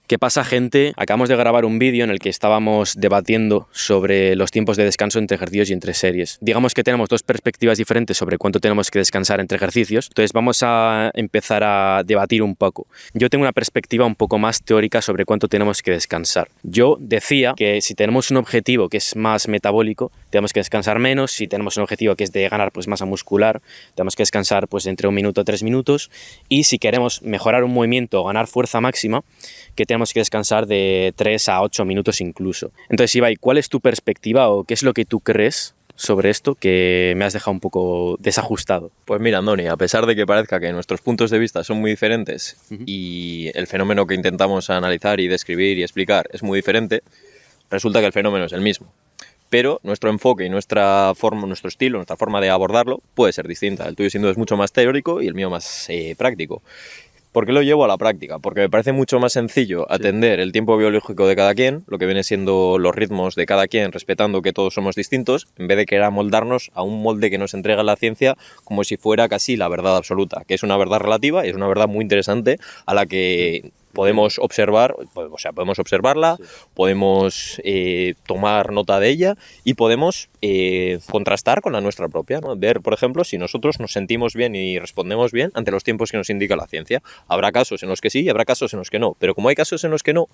¿Qué pasa, gente? Acabamos de grabar un vídeo en el que estábamos debatiendo sobre los tiempos de descanso entre ejercicios y entre series. Digamos que tenemos dos perspectivas diferentes sobre cuánto tenemos que descansar entre ejercicios, entonces vamos a empezar a debatir un poco. Yo tengo una perspectiva un poco más teórica sobre cuánto tenemos que descansar. Yo decía que si tenemos un objetivo que es más metabólico, tenemos que descansar menos. Si tenemos un objetivo que es de ganar masa muscular, tenemos que descansar entre 1 minuto a 3 minutos. Y si queremos mejorar un movimiento o ganar fuerza máxima, que tenemos que descansar de 3 a 8 minutos incluso. Entonces, Ibai, ¿cuál es tu perspectiva o qué es lo que tú crees sobre esto que me has dejado un poco desajustado? Pues mira, Andoni, a pesar de que parezca que nuestros puntos de vista son muy diferentes y el fenómeno que intentamos analizar y describir y explicar es muy diferente, resulta que el fenómeno es el mismo. Pero nuestro enfoque y nuestra forma, nuestro estilo, nuestra forma de abordarlo puede ser distinta. El tuyo sin duda es mucho más teórico y el mío más práctico. ¿Por qué lo llevo a la práctica? Porque me parece mucho más sencillo atender el tiempo biológico de cada quien, lo que viene siendo los ritmos de cada quien, respetando que todos somos distintos, en vez de querer amoldarnos a un molde que nos entrega la ciencia como si fuera casi la verdad absoluta, que es una verdad relativa y es una verdad muy interesante a la que podemos observar, podemos observarla, podemos tomar nota de ella y podemos contrastar con la nuestra propia, ¿no? Ver, por ejemplo, si nosotros nos sentimos bien y respondemos bien ante los tiempos que nos indica la ciencia. Habrá casos en los que sí y habrá casos en los que no, pero como hay casos en los que no,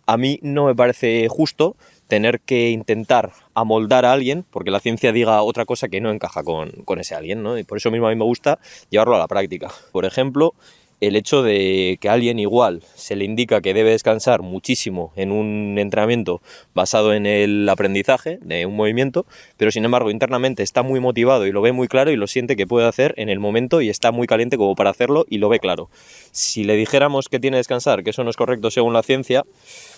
a mí no me parece justo tener que intentar amoldar a alguien porque la ciencia diga otra cosa que no encaja con ese alguien, ¿no? Y por eso mismo a mí me gusta llevarlo a la práctica. Por ejemplo, el hecho de que a alguien igual se le indica que debe descansar muchísimo en un entrenamiento basado en el aprendizaje de un movimiento, pero sin embargo internamente está muy motivado y lo ve muy claro y lo siente que puede hacer en el momento y está muy caliente como para hacerlo y lo ve claro. Si le dijéramos que tiene que descansar, que eso no es correcto según la ciencia,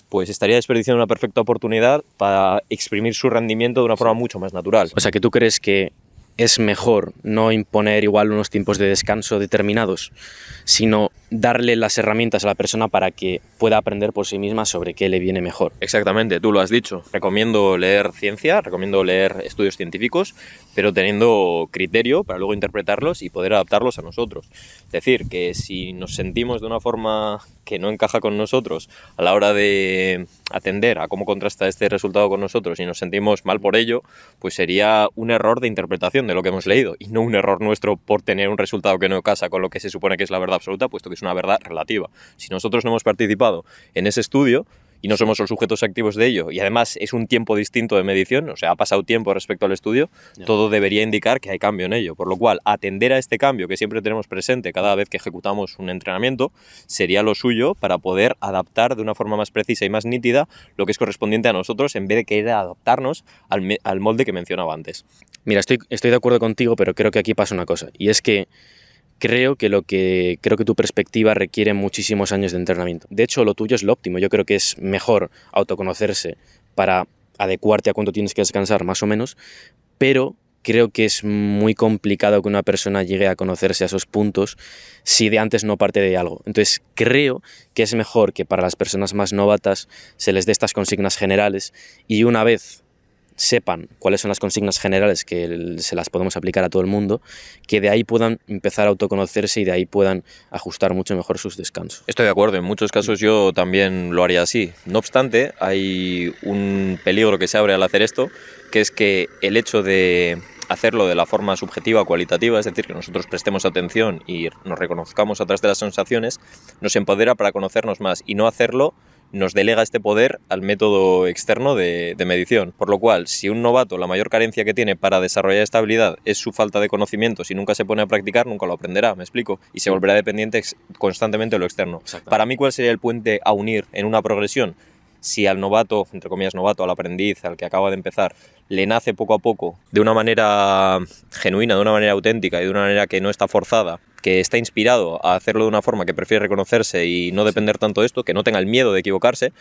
pues estaría desperdiciando una perfecta oportunidad para exprimir su rendimiento de una forma mucho más natural. O sea, que tú crees que es mejor no imponer igual unos tiempos de descanso determinados, sino darle las herramientas a la persona para que pueda aprender por sí misma sobre qué le viene mejor. Exactamente, tú lo has dicho. Recomiendo leer ciencia, recomiendo leer estudios científicos, pero teniendo criterio para luego interpretarlos y poder adaptarlos a nosotros. Es decir, que si nos sentimos de una forma que no encaja con nosotros a la hora de atender a cómo contrasta este resultado con nosotros y nos sentimos mal por ello, pues sería un error de interpretación de lo que hemos leído y no un error nuestro por tener un resultado que no casa con lo que se supone que es la verdad absoluta, puesto que es una verdad relativa. Si nosotros no hemos participado en ese estudio y no somos los sujetos activos de ello, y además es un tiempo distinto de medición, o sea, ha pasado tiempo respecto al estudio, todo debería indicar que hay cambio en ello, por lo cual atender a este cambio que siempre tenemos presente cada vez que ejecutamos un entrenamiento sería lo suyo para poder adaptar de una forma más precisa y más nítida lo que es correspondiente a nosotros en vez de querer adaptarnos al molde que mencionaba antes. Mira, estoy de acuerdo contigo, pero creo que aquí pasa una cosa, y es que creo que tu perspectiva requiere muchísimos años de entrenamiento. De hecho, lo tuyo es lo óptimo. Yo creo que es mejor autoconocerse para adecuarte a cuánto tienes que descansar, más o menos, pero creo que es muy complicado que una persona llegue a conocerse a esos puntos si de antes no parte de algo. Entonces, creo que es mejor que para las personas más novatas se les dé estas consignas generales y una vez sepan cuáles son las consignas generales que se las podemos aplicar a todo el mundo, que de ahí puedan empezar a autoconocerse y de ahí puedan ajustar mucho mejor sus descansos. Estoy de acuerdo, en muchos casos yo también lo haría así. No obstante, hay un peligro que se abre al hacer esto, que es que el hecho de hacerlo de la forma subjetiva o cualitativa, es decir, que nosotros prestemos atención y nos reconozcamos a través de las sensaciones, nos empodera para conocernos más, y no hacerlo nos delega este poder al método externo de medición. Por lo cual, si un novato la mayor carencia que tiene para desarrollar esta habilidad es su falta de conocimiento, si nunca se pone a practicar, nunca lo aprenderá, ¿me explico? Y se volverá dependiente constantemente de lo externo. Para mí, ¿cuál sería el puente a unir en una progresión? Si al novato, entre comillas novato, al aprendiz, al que acaba de empezar, le nace poco a poco, de una manera genuina, de una manera auténtica y de una manera que no está forzada, que está inspirado a hacerlo de una forma que prefiere reconocerse y no depender tanto de esto, que no tenga el miedo de equivocarse,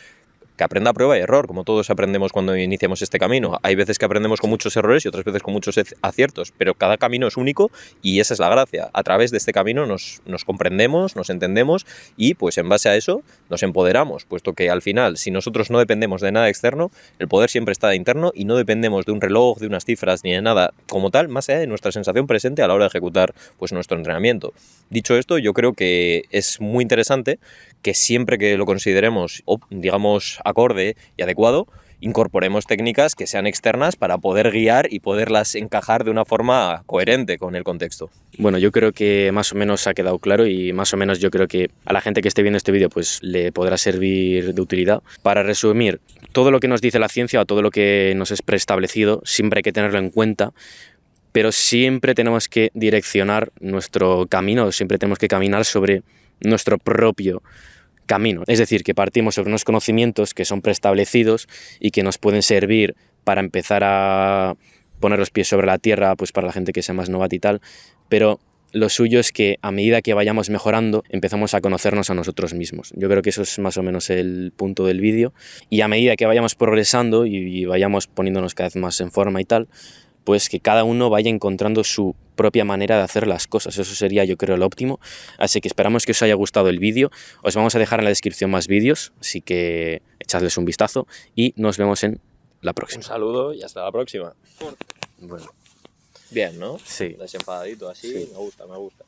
que aprenda a prueba y error, como todos aprendemos cuando iniciamos este camino. Hay veces que aprendemos con muchos errores y otras veces con muchos aciertos, pero cada camino es único y esa es la gracia. A través de este camino nos comprendemos, nos entendemos y pues en base a eso nos empoderamos, puesto que al final, si nosotros no dependemos de nada externo, el poder siempre está interno y no dependemos de un reloj, de unas cifras ni de nada como tal, más allá de nuestra sensación presente a la hora de ejecutar pues nuestro entrenamiento. Dicho esto, yo creo que es muy interesante que siempre que lo consideremos, digamos, acorde y adecuado, incorporemos técnicas que sean externas para poder guiar y poderlas encajar de una forma coherente con el contexto. Bueno, yo creo que más o menos ha quedado claro y más o menos yo creo que a la gente que esté viendo este vídeo pues le podrá servir de utilidad. Para resumir, todo lo que nos dice la ciencia o todo lo que nos es preestablecido siempre hay que tenerlo en cuenta, pero siempre tenemos que direccionar nuestro camino, siempre tenemos que caminar sobre nuestro propio camino. Es decir, que partimos sobre unos conocimientos que son preestablecidos y que nos pueden servir para empezar a poner los pies sobre la tierra, pues para la gente que sea más novata y tal, pero lo suyo es que a medida que vayamos mejorando, empezamos a conocernos a nosotros mismos. Yo creo que eso es más o menos el punto del vídeo, y a medida que vayamos progresando y vayamos poniéndonos cada vez más en forma y tal, pues que cada uno vaya encontrando su propia manera de hacer las cosas. Eso sería, yo creo, lo óptimo. Así que esperamos que os haya gustado el vídeo. Os vamos a dejar en la descripción más vídeos, así que echadles un vistazo y nos vemos en la próxima. Un saludo y hasta la próxima. Bueno, Bien, ¿no? sí. Desenfadadito así, Sí. me gusta.